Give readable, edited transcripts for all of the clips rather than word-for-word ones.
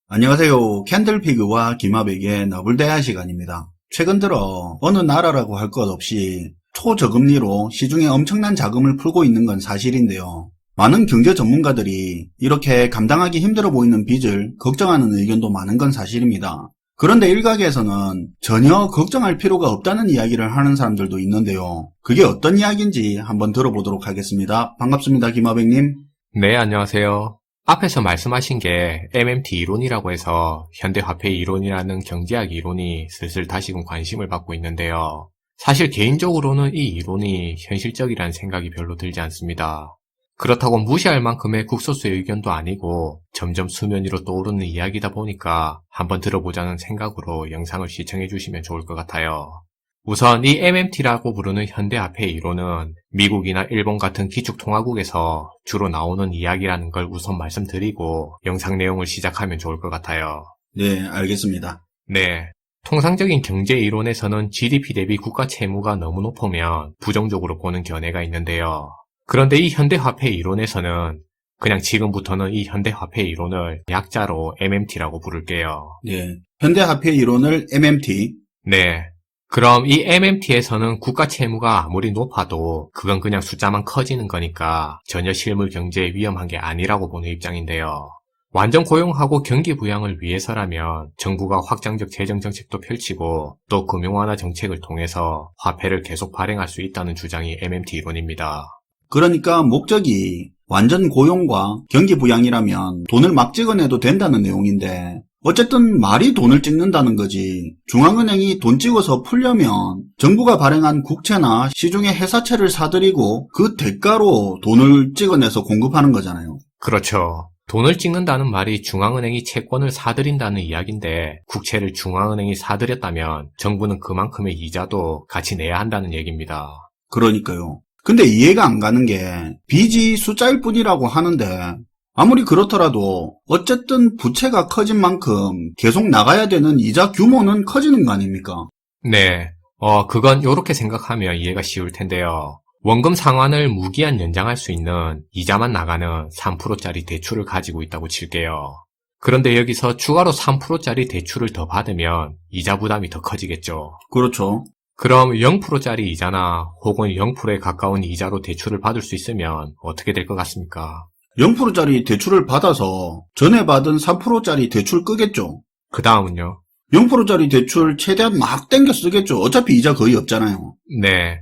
안녕하세요. 캔들피그와 김하백의 너블대화 시간입니다. 최근 들어 어느 나라라고 할 것 없이 초저금리로 시중에 엄청난 자금을 풀고 있는 건 사실인데요. 많은 경제 전문가들이 이렇게 감당하기 힘들어 보이는 빚을 걱정하는 의견도 많은 건 사실입니다. 그런데 일각에서는 전혀 걱정할 필요가 없다는 이야기를 하는 사람들도 있는데요. 그게 어떤 이야기인지 한번 들어보도록 하겠습니다. 반갑습니다, 김하백님. 네, 안녕하세요. 앞에서 말씀하신 게 MMT 이론이라고 해서 현대화폐 이론이라는 경제학 이론이 슬슬 다시금 관심을 받고 있는데요. 사실 개인적으로는 이 이론이 현실적이라는 생각이 별로 들지 않습니다. 그렇다고 무시할 만큼의 국소수의 의견도 아니고 점점 수면 위로 떠오르는 이야기다 보니까 한번 들어보자는 생각으로 영상을 시청해 주시면 좋을 것 같아요. 우선 이 MMT라고 부르는 현대화폐 이론은 미국이나 일본 같은 기축통화국에서 주로 나오는 이야기라는 걸 우선 말씀드리고 영상 내용을 시작하면 좋을 것 같아요. 네, 알겠습니다. 네. 통상적인 경제 이론에서는 GDP 대비 국가 채무가 너무 높으면 부정적으로 보는 견해가 있는데요. 그런데 이 현대화폐 이론에서는 그냥 지금부터는 이 현대화폐 이론을 약자로 MMT라고 부를게요. 네, 현대화폐 이론을 MMT. 네. 그럼 이 MMT에서는 국가 채무가 아무리 높아도 그건 그냥 숫자만 커지는 거니까 전혀 실물 경제에 위험한 게 아니라고 보는 입장인데요. 완전 고용하고 경기 부양을 위해서라면 정부가 확장적 재정 정책도 펼치고 또 금융 완화 정책을 통해서 화폐를 계속 발행할 수 있다는 주장이 MMT 이론입니다. 그러니까 목적이 완전 고용과 경기 부양이라면 돈을 막 찍어내도 된다는 내용인데 어쨌든 말이 돈을 찍는다는 거지. 중앙은행이 돈 찍어서 풀려면 정부가 발행한 국채나 시중의 회사채를 사들이고 그 대가로 돈을 찍어내서 공급하는 거잖아요. 그렇죠. 돈을 찍는다는 말이 중앙은행이 채권을 사들인다는 이야기인데 국채를 중앙은행이 사들였다면 정부는 그만큼의 이자도 같이 내야 한다는 얘기입니다. 그러니까요. 근데 이해가 안 가는 게 빚이 숫자일 뿐이라고 하는데 아무리 그렇더라도 어쨌든 부채가 커진 만큼 계속 나가야 되는 이자 규모는 커지는 거 아닙니까? 네. 그건 요렇게 생각하면 이해가 쉬울 텐데요. 원금 상환을 무기한 연장할 수 있는 이자만 나가는 3%짜리 대출을 가지고 있다고 칠게요. 그런데 여기서 추가로 3%짜리 대출을 더 받으면 이자 부담이 더 커지겠죠. 그렇죠. 그럼 0%짜리 이자나 혹은 0%에 가까운 이자로 대출을 받을 수 있으면 어떻게 될 것 같습니까? 0%짜리 대출을 받아서 전에 받은 3%짜리 대출 끄겠죠. 그 다음은요? 0%짜리 대출 최대한 막 땡겨 쓰겠죠. 어차피 이자 거의 없잖아요. 네.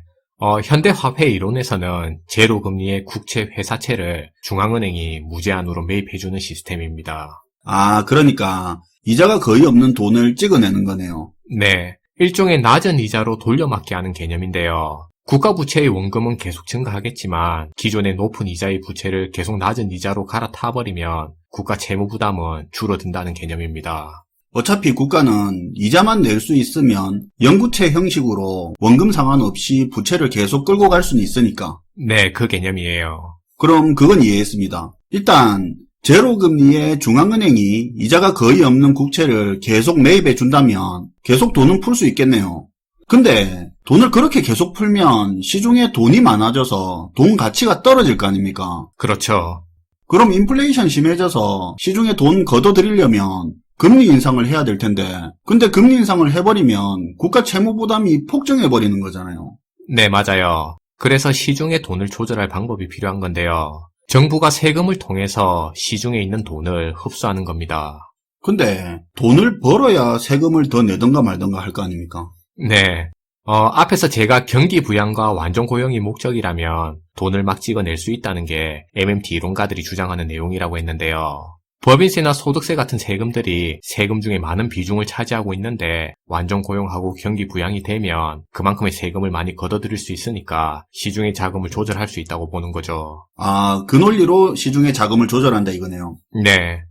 현대화폐 이론에서는 제로금리의 국채 회사채를 중앙은행이 무제한으로 매입해주는 시스템입니다. 아, 그러니까 이자가 거의 없는 돈을 찍어내는 거네요. 네. 일종의 낮은 이자로 돌려막기 하는 개념인데요. 국가 부채의 원금은 계속 증가하겠지만 기존의 높은 이자의 부채를 계속 낮은 이자로 갈아타버리면 국가 채무 부담은 줄어든다는 개념입니다. 어차피 국가는 이자만 낼 수 있으면 영구채 형식으로 원금 상환없이 부채를 계속 끌고 갈 수는 있으니까. 네, 그 개념이에요. 그럼 그건 이해했습니다. 일단 제로금리의 중앙은행이 이자가 거의 없는 국채를 계속 매입해 준다면 계속 돈은 풀 수 있겠네요. 근데 돈을 그렇게 계속 풀면 시중에 돈이 많아져서 돈 가치가 떨어질 거 아닙니까? 그렇죠. 그럼 인플레이션 심해져서 시중에 돈 걷어들이려면 금리 인상을 해야 될 텐데 근데 금리 인상을 해버리면 국가 채무 부담이 폭증해버리는 거잖아요. 네, 맞아요. 그래서 시중에 돈을 조절할 방법이 필요한 건데요. 정부가 세금을 통해서 시중에 있는 돈을 흡수하는 겁니다. 근데 돈을 벌어야 세금을 더 내던가 말던가 할 거 아닙니까? 네. 앞에서 제가 경기 부양과 완전 고용이 목적이라면 돈을 막 찍어낼 수 있다는 게 MMT 이론가들이 주장하는 내용이라고 했는데요. 법인세나 소득세 같은 세금들이 세금 중에 많은 비중을 차지하고 있는데 완전 고용하고 경기 부양이 되면 그만큼의 세금을 많이 걷어들일 수 있으니까 시중의 자금을 조절할 수 있다고 보는 거죠. 아, 그 논리로 시중의 자금을 조절한다 이거네요. 네.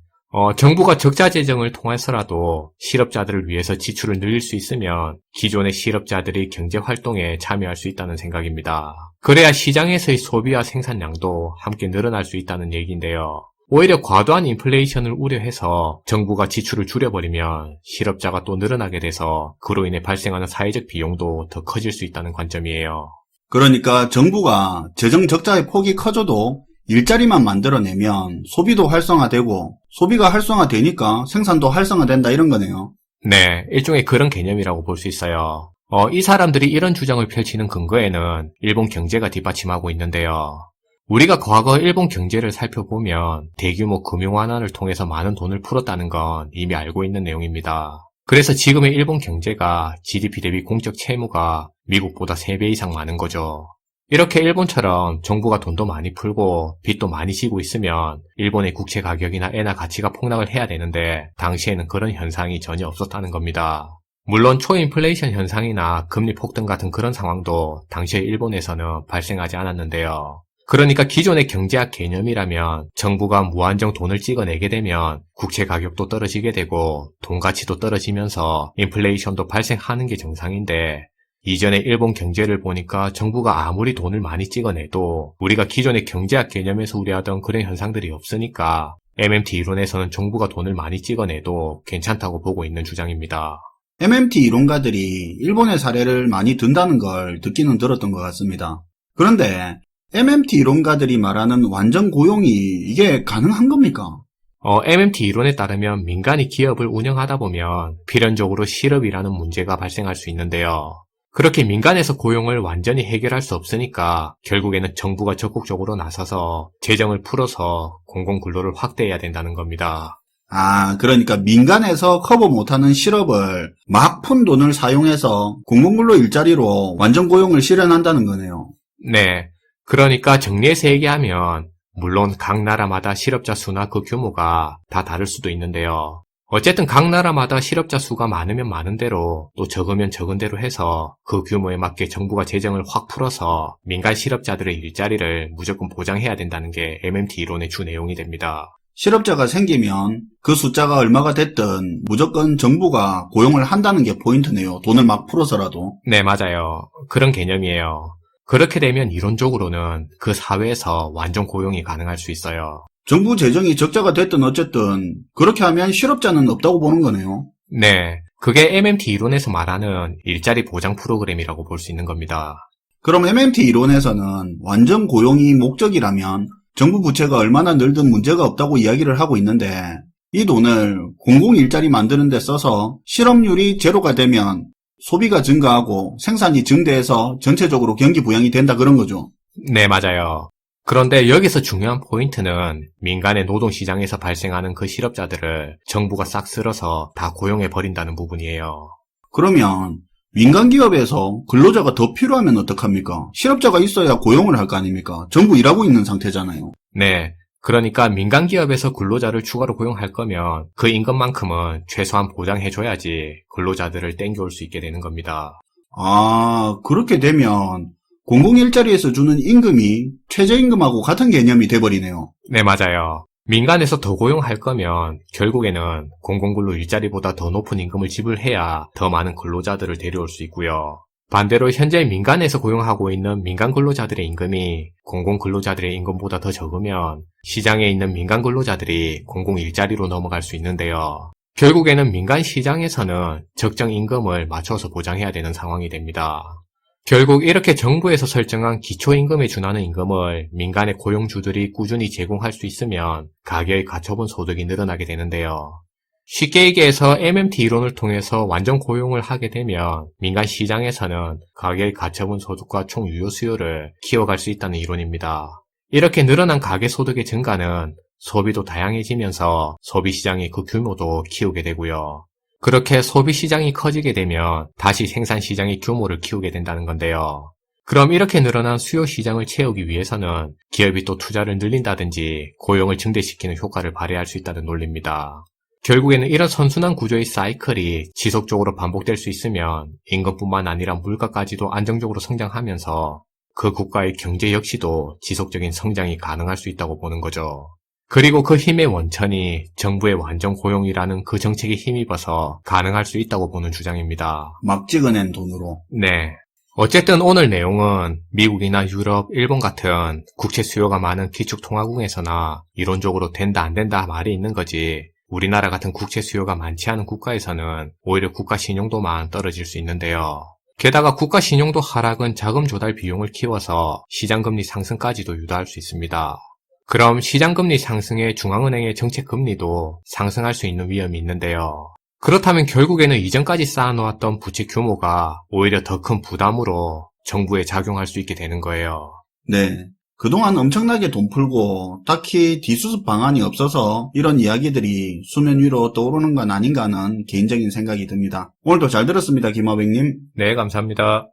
정부가 적자 재정을 통해서라도 실업자들을 위해서 지출을 늘릴 수 있으면 기존의 실업자들이 경제 활동에 참여할 수 있다는 생각입니다. 그래야 시장에서의 소비와 생산량도 함께 늘어날 수 있다는 얘기인데요. 오히려 과도한 인플레이션을 우려해서 정부가 지출을 줄여버리면 실업자가 또 늘어나게 돼서 그로 인해 발생하는 사회적 비용도 더 커질 수 있다는 관점이에요. 그러니까 정부가 재정 적자의 폭이 커져도 일자리만 만들어내면 소비도 활성화되고 소비가 활성화되니까 생산도 활성화된다 이런 거네요. 네, 일종의 그런 개념이라고 볼 수 있어요. 이 사람들이 이런 주장을 펼치는 근거에는 일본 경제가 뒷받침하고 있는데요. 우리가 과거 일본 경제를 살펴보면 대규모 금융 완화를 통해서 많은 돈을 풀었다는 건 이미 알고 있는 내용입니다. 그래서 지금의 일본 경제가 GDP 대비 공적 채무가 미국보다 3배 이상 많은 거죠. 이렇게 일본처럼 정부가 돈도 많이 풀고 빚도 많이 지고 있으면 일본의 국채 가격이나 엔화 가치가 폭락을 해야 되는데 당시에는 그런 현상이 전혀 없었다는 겁니다. 물론 초인플레이션 현상이나 금리 폭등 같은 그런 상황도 당시에 일본에서는 발생하지 않았는데요. 그러니까 기존의 경제학 개념이라면 정부가 무한정 돈을 찍어내게 되면 국채 가격도 떨어지게 되고 돈 가치도 떨어지면서 인플레이션도 발생하는 게 정상인데 이전의 일본 경제를 보니까 정부가 아무리 돈을 많이 찍어내도 우리가 기존의 경제학 개념에서 우려하던 그런 현상들이 없으니까 MMT 이론에서는 정부가 돈을 많이 찍어내도 괜찮다고 보고 있는 주장입니다. MMT 이론가들이 일본의 사례를 많이 든다는 걸 듣기는 들었던 것 같습니다. 그런데 MMT 이론가들이 말하는 완전 고용이 이게 가능한 겁니까? MMT 이론에 따르면 민간이 기업을 운영하다 보면 필연적으로 실업이라는 문제가 발생할 수 있는데요. 그렇게 민간에서 고용을 완전히 해결할 수 없으니까 결국에는 정부가 적극적으로 나서서 재정을 풀어서 공공근로를 확대해야 된다는 겁니다. 그러니까 민간에서 커버 못하는 실업을 막 푼 돈을 사용해서 공공근로 일자리로 완전 고용을 실현한다는 거네요. 네. 그러니까 정리해서 얘기하면 물론 각 나라마다 실업자 수나 그 규모가 다 다를 수도 있는데요. 어쨌든 각 나라마다 실업자 수가 많으면 많은 대로 또 적으면 적은 대로 해서 그 규모에 맞게 정부가 재정을 확 풀어서 민간 실업자들의 일자리를 무조건 보장해야 된다는 게 MMT 이론의 주 내용이 됩니다. 실업자가 생기면 그 숫자가 얼마가 됐든 무조건 정부가 고용을 한다는 게 포인트네요. 돈을 막 풀어서라도. 네, 맞아요. 그런 개념이에요. 그렇게 되면 이론적으로는 그 사회에서 완전 고용이 가능할 수 있어요. 정부 재정이 적자가 됐든 어쨌든 그렇게 하면 실업자는 없다고 보는 거네요. 네, 그게 MMT 이론에서 말하는 일자리 보장 프로그램이라고 볼 수 있는 겁니다. 그럼 MMT 이론에서는 완전 고용이 목적이라면 정부 부채가 얼마나 늘든 문제가 없다고 이야기를 하고 있는데 이 돈을 공공 일자리 만드는 데 써서 실업률이 제로가 되면 소비가 증가하고 생산이 증대해서 전체적으로 경기 부양이 된다 그런 거죠. 네, 맞아요. 그런데 여기서 중요한 포인트는 민간의 노동시장에서 발생하는 그 실업자들을 정부가 싹 쓸어서 다 고용해버린다는 부분이에요. 그러면 민간 기업에서 근로자가 더 필요하면 어떡합니까? 실업자가 있어야 고용을 할 거 아닙니까? 전부 일하고 있는 상태잖아요. 네, 그러니까 민간 기업에서 근로자를 추가로 고용할 거면 그 임금만큼은 최소한 보장해줘야지 근로자들을 땡겨올 수 있게 되는 겁니다. 그렇게 되면 공공 일자리에서 주는 임금이 최저임금하고 같은 개념이 돼버리네요. 네, 맞아요. 민간에서 더 고용할 거면 결국에는 공공근로 일자리보다 더 높은 임금을 지불해야 더 많은 근로자들을 데려올 수 있고요. 반대로 현재 민간에서 고용하고 있는 민간 근로자들의 임금이 공공 근로자들의 임금보다 더 적으면 시장에 있는 민간 근로자들이 공공 일자리로 넘어갈 수 있는데요. 결국에는 민간 시장에서는 적정 임금을 맞춰서 보장해야 되는 상황이 됩니다. 결국 이렇게 정부에서 설정한 기초임금에 준하는 임금을 민간의 고용주들이 꾸준히 제공할 수 있으면 가계의 가처분 소득이 늘어나게 되는데요. 쉽게 얘기해서 MMT 이론을 통해서 완전 고용을 하게 되면 민간 시장에서는 가계의 가처분 소득과 총 유효 수요를 키워갈 수 있다는 이론입니다. 이렇게 늘어난 가계 소득의 증가는 소비도 다양해지면서 소비시장의 그 규모도 키우게 되고요. 그렇게 소비시장이 커지게 되면 다시 생산시장의 규모를 키우게 된다는 건데요. 그럼 이렇게 늘어난 수요시장을 채우기 위해서는 기업이 또 투자를 늘린다든지 고용을 증대시키는 효과를 발휘할 수 있다는 논리입니다. 결국에는 이런 선순환 구조의 사이클이 지속적으로 반복될 수 있으면 임금뿐만 아니라 물가까지도 안정적으로 성장하면서 그 국가의 경제 역시도 지속적인 성장이 가능할 수 있다고 보는 거죠. 그리고 그 힘의 원천이 정부의 완전 고용이라는 그 정책에 힘입어서 가능할 수 있다고 보는 주장입니다. 막 찍어낸 돈으로. 네. 어쨌든 오늘 내용은 미국이나 유럽, 일본 같은 국채 수요가 많은 기축통화국에서나 이론적으로 된다 안 된다 말이 있는 거지 우리나라 같은 국채 수요가 많지 않은 국가에서는 오히려 국가 신용도만 떨어질 수 있는데요. 게다가 국가 신용도 하락은 자금 조달 비용을 키워서 시장금리 상승까지도 유도할 수 있습니다. 그럼 시장금리 상승에 중앙은행의 정책금리도 상승할 수 있는 위험이 있는데요. 그렇다면 결국에는 이전까지 쌓아놓았던 부채 규모가 오히려 더 큰 부담으로 정부에 작용할 수 있게 되는 거예요. 네. 그동안 엄청나게 돈 풀고 딱히 뒤수습 방안이 없어서 이런 이야기들이 수면 위로 떠오르는 건 아닌가 하는 개인적인 생각이 듭니다. 오늘도 잘 들었습니다, 김하백님. 네, 감사합니다.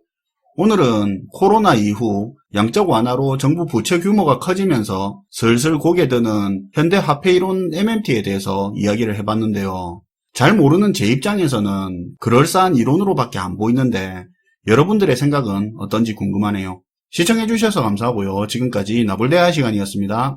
오늘은 코로나 이후 양적 완화로 정부 부채 규모가 커지면서 슬슬 고개 드는 현대화폐이론 MMT에 대해서 이야기를 해봤는데요. 잘 모르는 제 입장에서는 그럴싸한 이론으로밖에 안 보이는데 여러분들의 생각은 어떤지 궁금하네요. 시청해주셔서 감사하고요. 지금까지 나불대화 시간이었습니다.